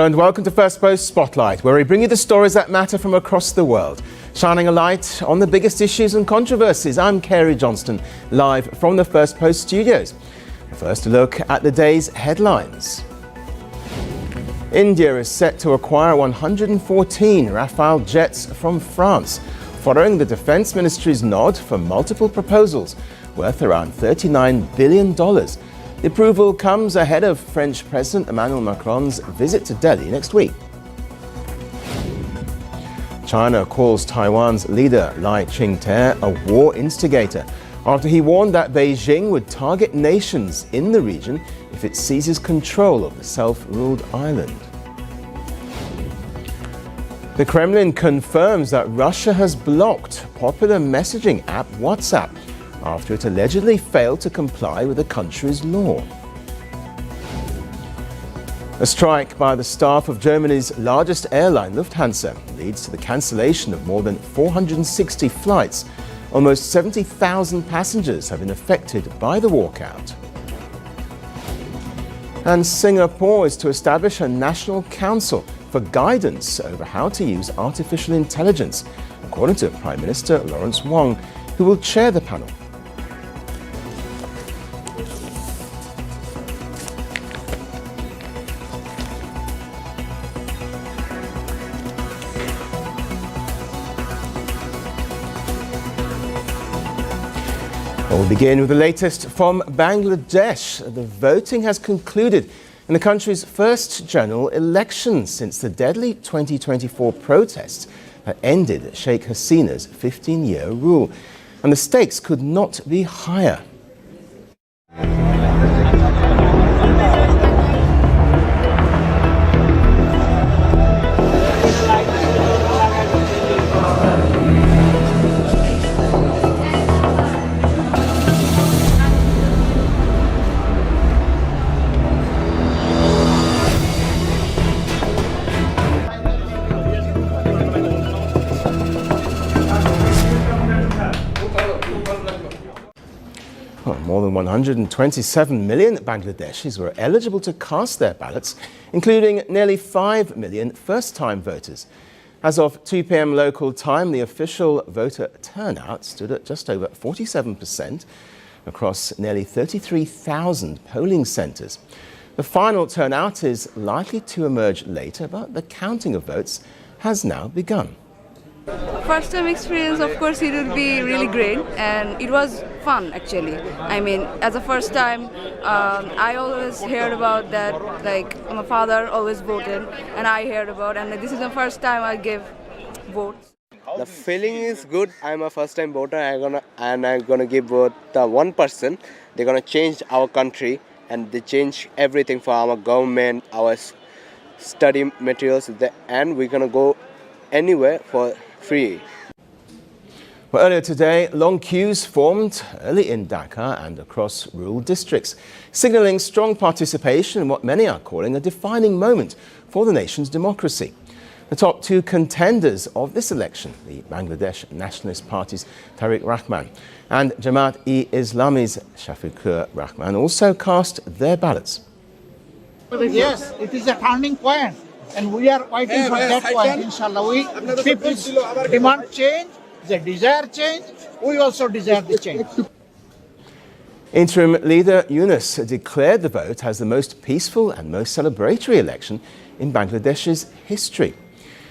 And welcome to Firstpost Spotlight, where we bring you the stories that matter from across the world, shining a light on the biggest issues and controversies. I'm Kerry Johnston, live from the Firstpost studios. First, a look at the day's headlines. India is set to acquire 114 Rafale jets from France, following the Defence Ministry's nod for multiple proposals worth around $39 billion. The approval comes ahead of French President Emmanuel Macron's visit to Delhi next week. China calls Taiwan's leader Lai Ching-te a war instigator after he warned that Beijing would target nations in the region if it seizes control of the self-ruled island. The Kremlin confirms that Russia has blocked popular messaging app WhatsApp after it allegedly failed to comply with the country's law. A strike by the staff of Germany's largest airline, Lufthansa, leads to the cancellation of more than 460 flights. Almost 70,000 passengers have been affected by the walkout. And Singapore is to establish a national council for guidance over how to use artificial intelligence, according to Prime Minister Lawrence Wong, who will chair the panel. We'll begin with the latest from Bangladesh. The voting has concluded in the country's first general election since the deadly 2024 protests that ended Sheikh Hasina's 15-year rule. And the stakes could not be higher. More than 127 million Bangladeshis were eligible to cast their ballots, including nearly 5 million first-time voters. As of 2 p.m. local time, the official voter turnout stood at just over 47% across nearly 33,000 polling centres. The final turnout is likely to emerge later, but the counting of votes has now begun. First time experience, of course, it would be really great, and it was fun actually. I mean, as a first time, I always heard about that, like my father always voted, and I heard about, and this is the first time I gave votes. The feeling is good. I'm a first time voter. I'm gonna give vote to one person. They're gonna change our country, and they change everything for our government, our study materials, and we're gonna go anywhere for free. Well, earlier today, long queues formed early in Dhaka and across rural districts, signalling strong participation in what many are calling a defining moment for the nation's democracy. The top two contenders of this election, the Bangladesh Nationalist Party's Tariq Rahman and Jamaat-e-Islami's Shafiqur Rahman, also cast their ballots. Yes, it is a turning point. And we are waiting for that point, inshallah. People demand change, they desire change, we also desire the change. Interim leader Yunus declared the vote as the most peaceful and most celebratory election in Bangladesh's history.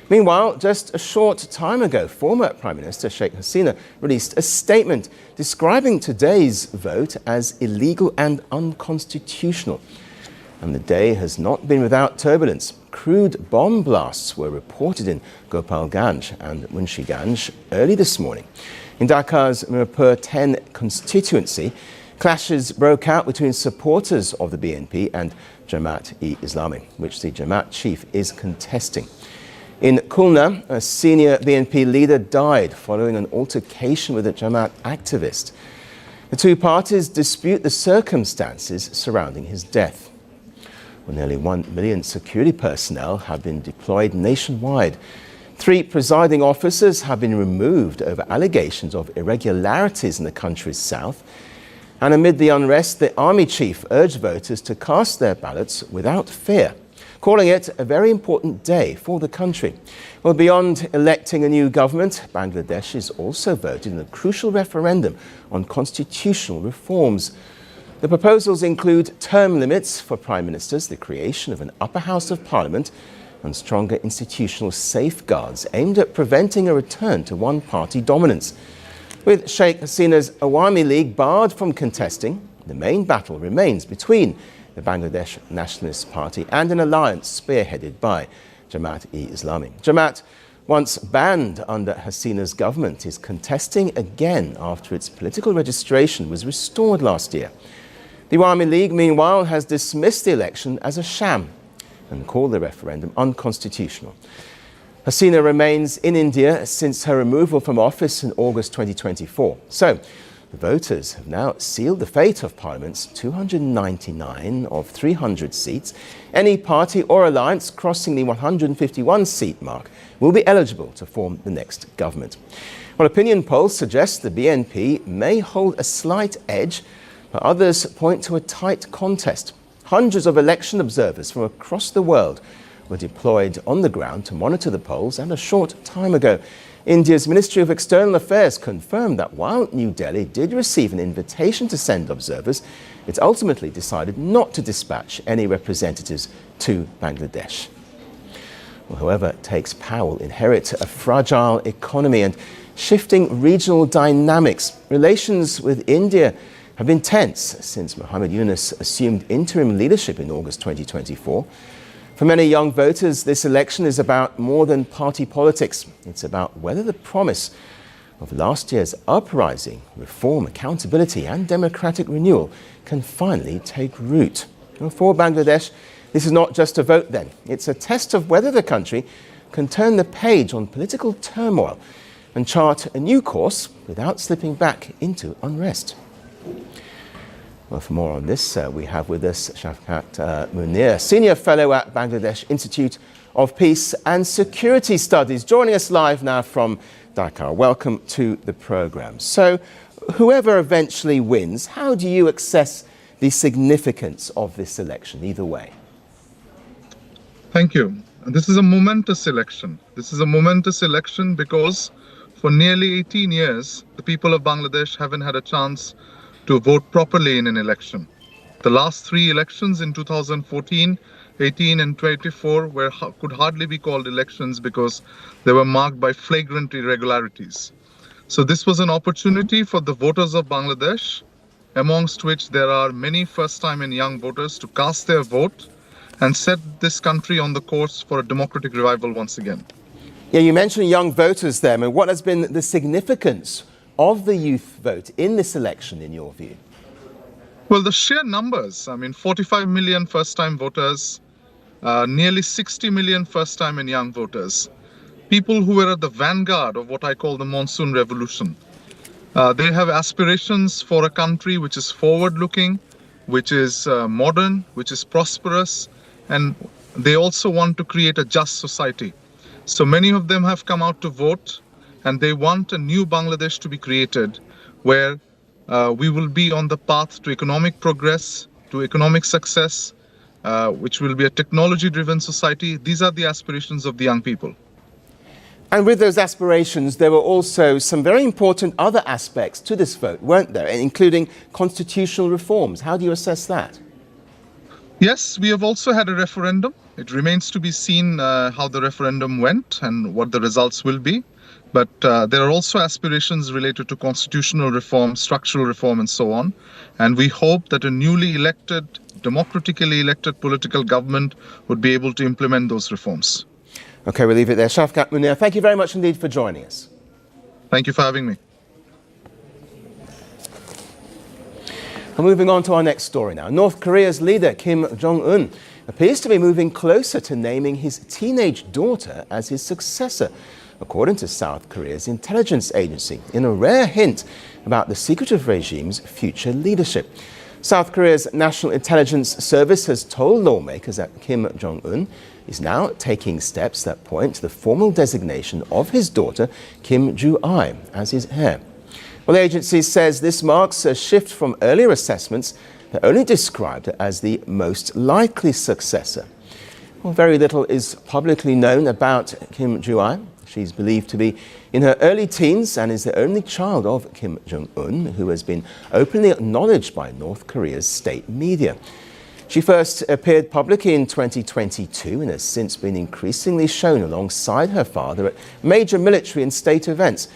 Meanwhile, just a short time ago, former Prime Minister Sheikh Hasina released a statement describing today's vote as illegal and unconstitutional. And the day has not been without turbulence. Crude bomb blasts were reported in Gopalganj and Munshiganj early this morning. In Dhaka's Mirpur 10 constituency, clashes broke out between supporters of the BNP and Jamaat-e-Islami, which the Jamaat chief is contesting. In Khulna, a senior BNP leader died following an altercation with a Jamaat activist. The two parties dispute the circumstances surrounding his death. Well, nearly 1 million security personnel have been deployed nationwide. 3 presiding officers have been removed over allegations of irregularities in the country's south. And amid the unrest, the army chief urged voters to cast their ballots without fear. calling it a very important day for the country. Well, beyond electing a new government, Bangladesh is also voted in a crucial referendum on constitutional reforms. The proposals include term limits for prime ministers, the creation of an upper house of parliament, and stronger institutional safeguards aimed at preventing a return to one-party dominance. With Sheikh Hasina's Awami League barred from contesting, the main battle remains between the Bangladesh Nationalist Party and an alliance spearheaded by Jamaat-e-Islami. Jamaat, once banned under Hasina's government, is contesting again after its political registration was restored last year. The Awami League, meanwhile, has dismissed the election as a sham and called the referendum unconstitutional. Hasina remains in India since her removal from office in August 2024. So, the voters have now sealed the fate of Parliament's 299 of 300 seats. Any party or alliance crossing the 151-seat mark will be eligible to form the next government. Well, opinion polls suggest the BNP may hold a slight edge, but others point to a tight contest. Hundreds of election observers from across the world were deployed on the ground to monitor the polls, and a short time ago, India's Ministry of External Affairs confirmed that while New Delhi did receive an invitation to send observers, it ultimately decided not to dispatch any representatives to Bangladesh. Well, whoever takes power will inherit a fragile economy and shifting regional dynamics. Relations with India have been tense since Muhammad Yunus assumed interim leadership in August 2024. For many young voters, this election is about more than party politics. It's about whether the promise of last year's uprising, reform, accountability and democratic renewal can finally take root. And for Bangladesh, this is not just a vote then. It's a test of whether the country can turn the page on political turmoil and chart a new course without slipping back into unrest. Well, for more on this, we have with us Shafkat Munir, Senior Fellow at Bangladesh Institute of Peace and Security Studies, joining us live now from Dhaka. Welcome to the programme. So, whoever eventually wins, how do you assess the significance of this election, either way? Thank you. This is a momentous election. This is a momentous election because for nearly 18 years, the people of Bangladesh haven't had a chance to vote properly in an election. The last three elections in 2014, 18 and 24 could hardly be called elections because they were marked by flagrant irregularities. So this was an opportunity for the voters of Bangladesh, amongst which there are many first-time and young voters, to cast their vote and set this country on the course for a democratic revival once again. Yeah, you mentioned young voters there. And what has been the significance of the youth vote in this election, in your view? Well, the sheer numbers, 45 million first-time voters, nearly 60 million first-time and young voters, people who were at the vanguard of what I call the monsoon revolution. They have aspirations for a country which is forward-looking, which is modern, which is prosperous, and they also want to create a just society. So many of them have come out to vote, and they want a new Bangladesh to be created where we will be on the path to economic progress, to economic success, which will be a technology-driven society. These are the aspirations of the young people. And with those aspirations, there were also some very important other aspects to this vote, weren't there, including constitutional reforms. How do you assess that? Yes, we have also had a referendum. It remains to be seen how the referendum went and what the results will be. But there are also aspirations related to constitutional reform, structural reform, and so on. And we hope that a newly elected, democratically elected political government would be able to implement those reforms. OK, we'll leave it there. Shafkat Munir, thank you very much indeed for joining us. Thank you for having me. And moving on to our next story now. North Korea's leader, Kim Jong-un, appears to be moving closer to naming his teenage daughter as his successor, according to South Korea's intelligence agency, in a rare hint about the secretive regime's future leadership. South Korea's National Intelligence Service has told lawmakers that Kim Jong-un is now taking steps that point to the formal designation of his daughter, Kim Ju-ai, as his heir. Well, the agency says this marks a shift from earlier assessments that only described her as the most likely successor. Well, very little is publicly known about Kim Ju-ai. She's believed to be in her early teens and is the only child of Kim Jong-un, who has been openly acknowledged by North Korea's state media. She first appeared publicly in 2022 and has since been increasingly shown alongside her father at major military and state events.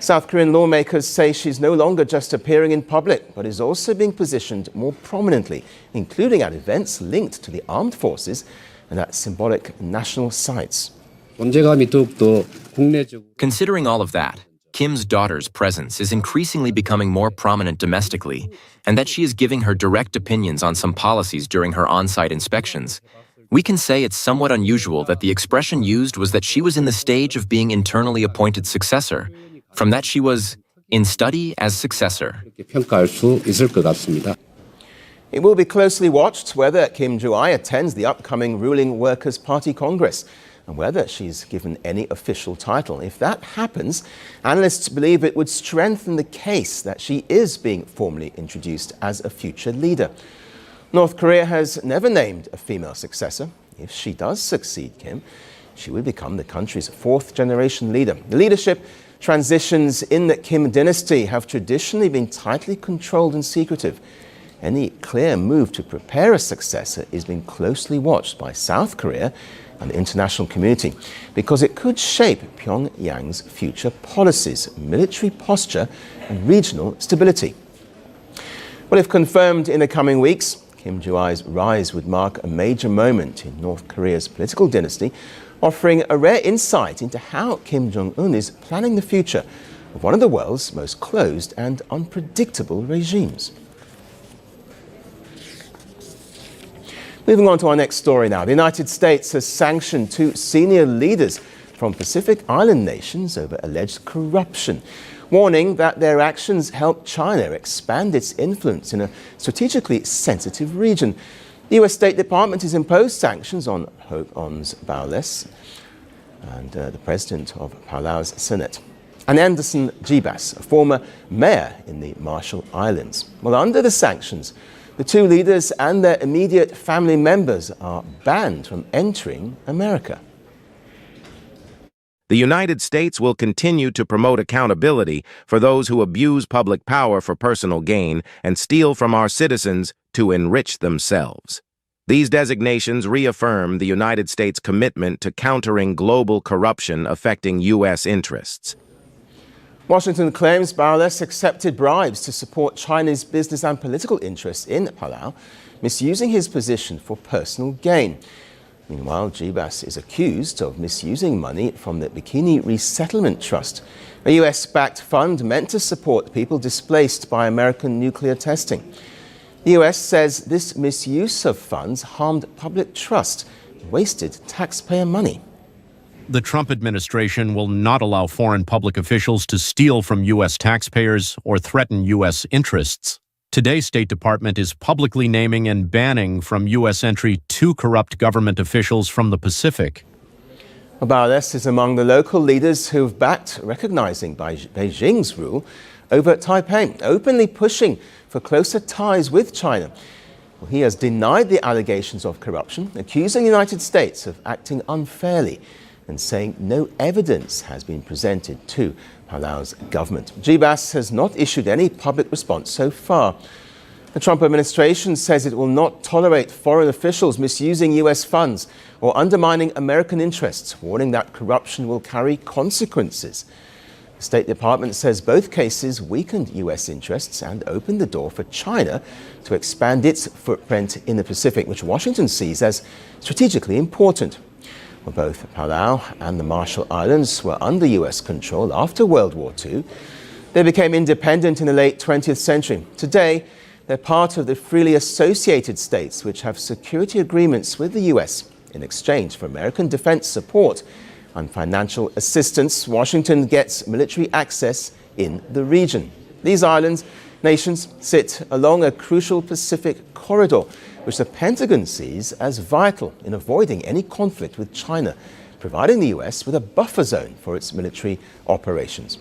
South Korean lawmakers say she's no longer just appearing in public, but is also being positioned more prominently, including at events linked to the armed forces and at symbolic national sites. Considering all of that, Kim's daughter's presence is increasingly becoming more prominent domestically, and that she is giving her direct opinions on some policies during her on-site inspections. We can say it's somewhat unusual that the expression used was that she was in the stage of being internally appointed successor. From that, she was in study as successor. It will be closely watched whether Kim Ju-ai attends the upcoming ruling Workers' Party Congress and whether she's given any official title. If that happens, analysts believe it would strengthen the case that she is being formally introduced as a future leader. North Korea has never named a female successor. If she does succeed Kim, she would become the country's fourth-generation leader. The leadership transitions in the Kim dynasty have traditionally been tightly controlled and secretive. Any clear move to prepare a successor is being closely watched by South Korea and the international community because it could shape Pyongyang's future policies, military posture, and regional stability. Well, if confirmed in the coming weeks, Kim Ju-ai's rise would mark a major moment in North Korea's political dynasty, offering a rare insight into how Kim Jong-un is planning the future of one of the world's most closed and unpredictable regimes. Moving on to our next story now. The United States has sanctioned two senior leaders from Pacific Island nations over alleged corruption, warning that their actions help China expand its influence in a strategically sensitive region. The U.S. State Department has imposed sanctions on Ons Baules and the president of Palau's Senate, and Anderson Jibas, a former mayor in the Marshall Islands. Well, under the sanctions, the two leaders and their immediate family members are banned from entering America. The United States will continue to promote accountability for those who abuse public power for personal gain and steal from our citizens to enrich themselves. These designations reaffirm the United States' commitment to countering global corruption affecting U.S. interests. Washington claims Baules accepted bribes to support China's business and political interests in Palau, misusing his position for personal gain. Meanwhile, Jibas is accused of misusing money from the Bikini Resettlement Trust, a US-backed fund meant to support people displaced by American nuclear testing. The US says this misuse of funds harmed public trust and wasted taxpayer money. The Trump administration will not allow foreign public officials to steal from U.S. taxpayers or threaten U.S. interests. Today, State Department is publicly naming and banning from U.S. entry two corrupt government officials from the Pacific. Baules is among the local leaders who have backed recognizing Beijing's rule over Taipei, openly pushing for closer ties with China. Well, he has denied the allegations of corruption, accusing the United States of acting unfairly and saying no evidence has been presented to Palau's government. Jibas has not issued any public response so far. The Trump administration says it will not tolerate foreign officials misusing U.S. funds or undermining American interests, warning that corruption will carry consequences. The State Department says both cases weakened U.S. interests and opened the door for China to expand its footprint in the Pacific, which Washington sees as strategically important. Well, both Palau and the Marshall Islands were under U.S. control after World War II. They became independent in the late 20th century. Today, they're part of the freely associated states, which have security agreements with the U.S. in exchange for American defense support and financial assistance. Washington gets military access in the region. These island nations sit along a crucial Pacific corridor, which the Pentagon sees as vital in avoiding any conflict with China, providing the U.S. with a buffer zone for its military operations.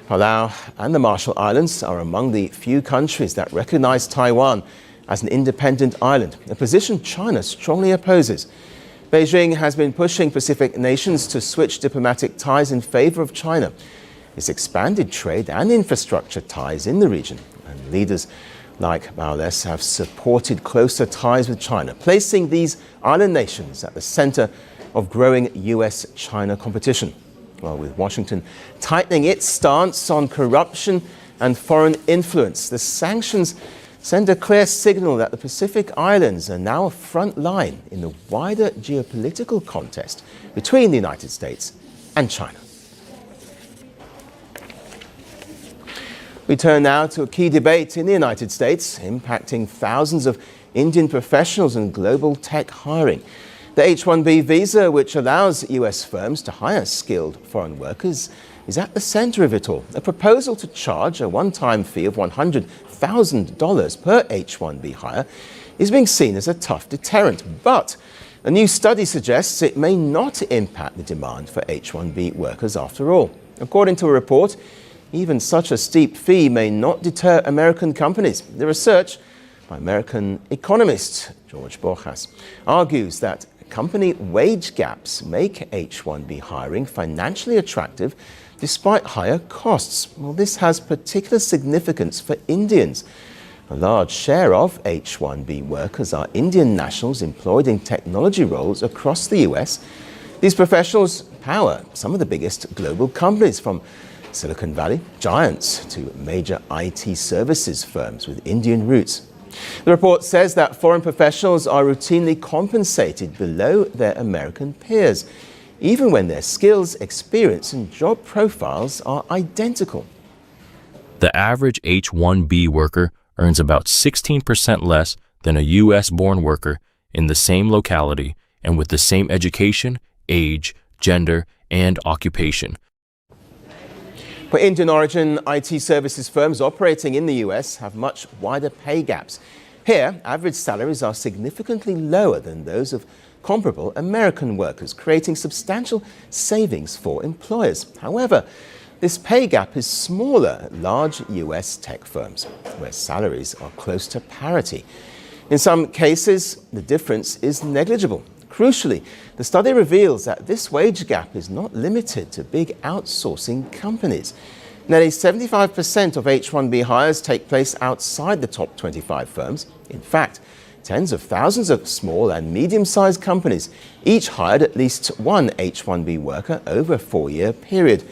Palau and the Marshall Islands are among the few countries that recognize Taiwan as an independent island, a position China strongly opposes. Beijing has been pushing Pacific nations to switch diplomatic ties in favor of China. It's expanded trade and infrastructure ties in the region, and leaders like Bangladesh have supported closer ties with China, placing these island nations at the center of growing US-China competition. Well, with Washington tightening its stance on corruption and foreign influence, the sanctions send a clear signal that the Pacific Islands are now a front line in the wider geopolitical contest between the United States and China. We turn now to a key debate in the United States impacting thousands of Indian professionals and global tech hiring. The H-1B visa, which allows US firms to hire skilled foreign workers, is at the center of it all. A proposal to charge a one-time fee of $100,000 per H-1B hire is being seen as a tough deterrent. But a new study suggests it may not impact the demand for H-1B workers after all. According to a report, even such a steep fee may not deter American companies. The research by American economist George Borjas argues that company wage gaps make H-1B hiring financially attractive despite higher costs. Well, this has particular significance for Indians. A large share of H-1B workers are Indian nationals employed in technology roles across the US. These professionals power some of the biggest global companies, from Silicon Valley giants to major IT services firms with Indian roots. The report says that foreign professionals are routinely compensated below their American peers, even when their skills, experience, and job profiles are identical. The average H-1B worker earns about 16% less than a U.S.-born worker in the same locality and with the same education, age, gender, and occupation. For Indian origin IT services firms operating in the US have much wider pay gaps. Here, average salaries are significantly lower than those of comparable American workers, creating substantial savings for employers. However, this pay gap is smaller at large US tech firms, where salaries are close to parity. In some cases, the difference is negligible. Crucially, the study reveals that this wage gap is not limited to big outsourcing companies. Nearly 75% of H-1B hires take place outside the top 25 firms. In fact, tens of thousands of small and medium-sized companies each hired at least one H-1B worker over a 4-year period.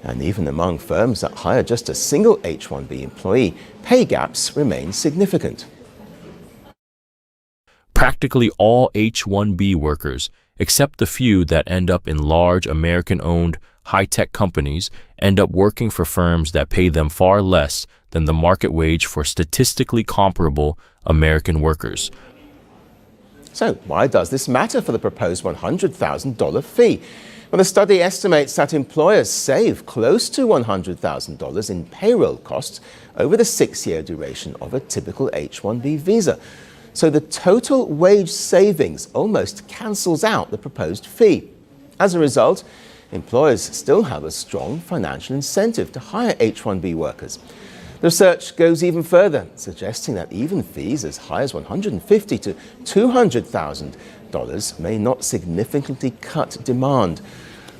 And even among firms that hire just a single H-1B employee, pay gaps remain significant. Practically all H-1B workers, except the few that end up in large American-owned high-tech companies, end up working for firms that pay them far less than the market wage for statistically comparable American workers. So why does this matter for the proposed $100,000 fee? Well, the study estimates that employers save close to $100,000 in payroll costs over the 6-year duration of a typical H-1B visa. So the total wage savings almost cancels out the proposed fee. As a result, employers still have a strong financial incentive to hire H-1B workers. The research goes even further, suggesting that even fees as high as $150,000 to $200,000 may not significantly cut demand.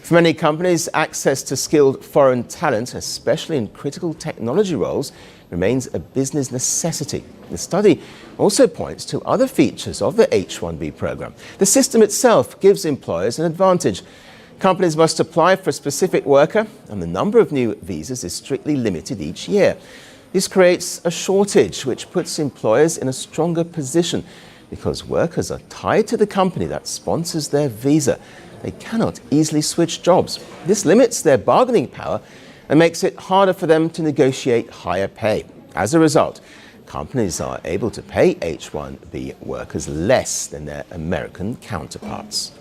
For many companies, access to skilled foreign talent, especially in critical technology roles, remains a business necessity. The study also points to other features of the H-1B program. The system itself gives employers an advantage. Companies must apply for a specific worker, and the number of new visas is strictly limited each year. This creates a shortage, which puts employers in a stronger position because workers are tied to the company that sponsors their visa. They cannot easily switch jobs. This limits their bargaining power and makes it harder for them to negotiate higher pay. As a result, companies are able to pay H-1B workers less than their American counterparts.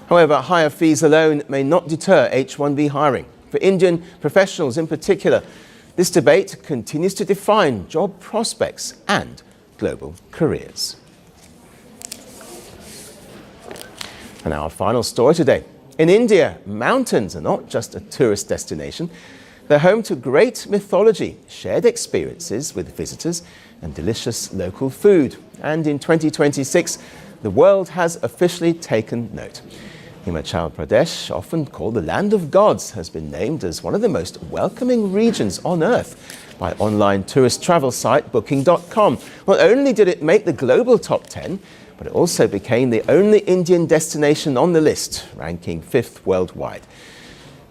However, higher fees alone may not deter H-1B hiring. For Indian professionals in particular, this debate continues to define job prospects and global careers. And our final story today. In India, mountains are not just a tourist destination. They're home to great mythology, shared experiences with visitors, and delicious local food. And in 2026, the world has officially taken note. Himachal Pradesh, often called the land of gods, has been named as one of the most welcoming regions on earth by online tourist travel site Booking.com. Not only did it make the global top 10, but it also became the only Indian destination on the list, ranking 5th worldwide.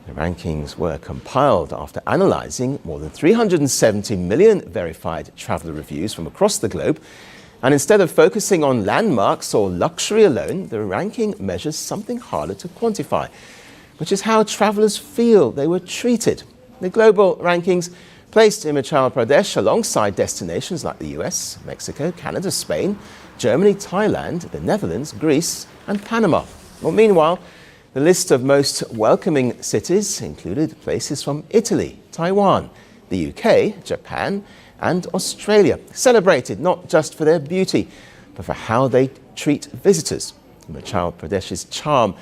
The rankings were compiled after analysing more than 370 million verified traveller reviews from across the globe. And instead of focusing on landmarks or luxury alone, the ranking measures something harder to quantify, which is how travellers feel they were treated. The global rankings placed Himachal Pradesh alongside destinations like the US, Mexico, Canada, Spain, Germany, Thailand, the Netherlands, Greece and Panama. Well, meanwhile, the list of most welcoming cities included places from Italy, Taiwan, the UK, Japan and Australia, celebrated not just for their beauty, but for how they treat visitors. Himachal Pradesh's charm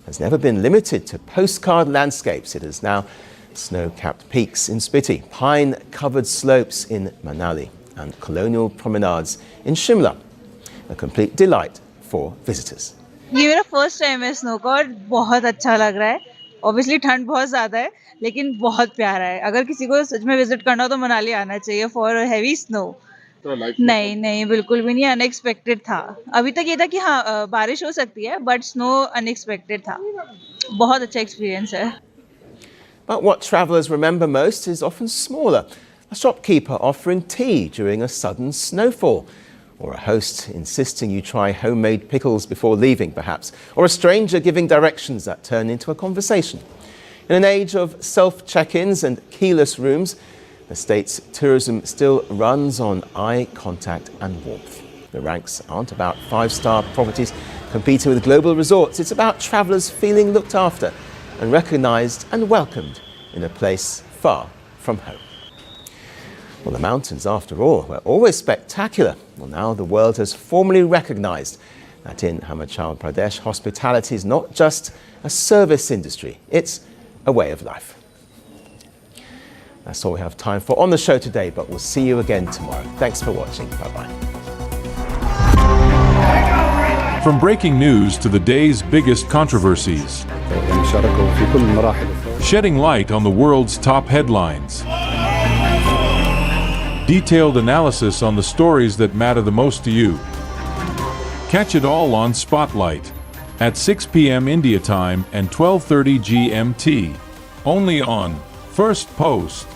has never been limited to postcard landscapes. It is now snow-capped peaks in Spiti, pine-covered slopes in Manali and colonial promenades in Shimla, a complete delight for visitors. ये मेरा first time है snow का और बहुत अच्छा लग रहा है। ऑब्वियसली ठंड बहुत ज़्यादा है लेकिन बहुत प्यारा है। अगर किसी को सच में विजिट करना हो तो मनाली आना चाहिए फॉर हैवी स्नो। नहीं बिल्कुल भी नहीं, अनएक्सपेक्टेड था। अभी तक ये था कि हाँ बारिश हो सकती है बट स्नो अनएक्सपेक्टेड था। बहुत अच्छा एक्सपीरियंस है। But what travellers remember most is often smaller. A shopkeeper offering tea during a sudden snowfall, or a host insisting you try homemade pickles before leaving, perhaps, or a stranger giving directions that turn into a conversation. In an age of self-check-ins and keyless rooms, the state's tourism still runs on eye contact and warmth. The ranks aren't about five-star properties competing with global resorts. It's about travellers feeling looked after and recognised and welcomed in a place far from home. Well, the mountains, after all, were always spectacular. Well, now the world has formally recognised that in Himachal Pradesh, hospitality is not just a service industry, it's a way of life. That's all we have time for on the show today, but we'll see you again tomorrow. Thanks for watching. Bye-bye. From breaking news to the day's biggest controversies, shedding light on the world's top headlines, detailed analysis on the stories that matter the most to you. Catch it all on Spotlight at 6 p.m. India time and 12:30 GMT, only on Firstpost.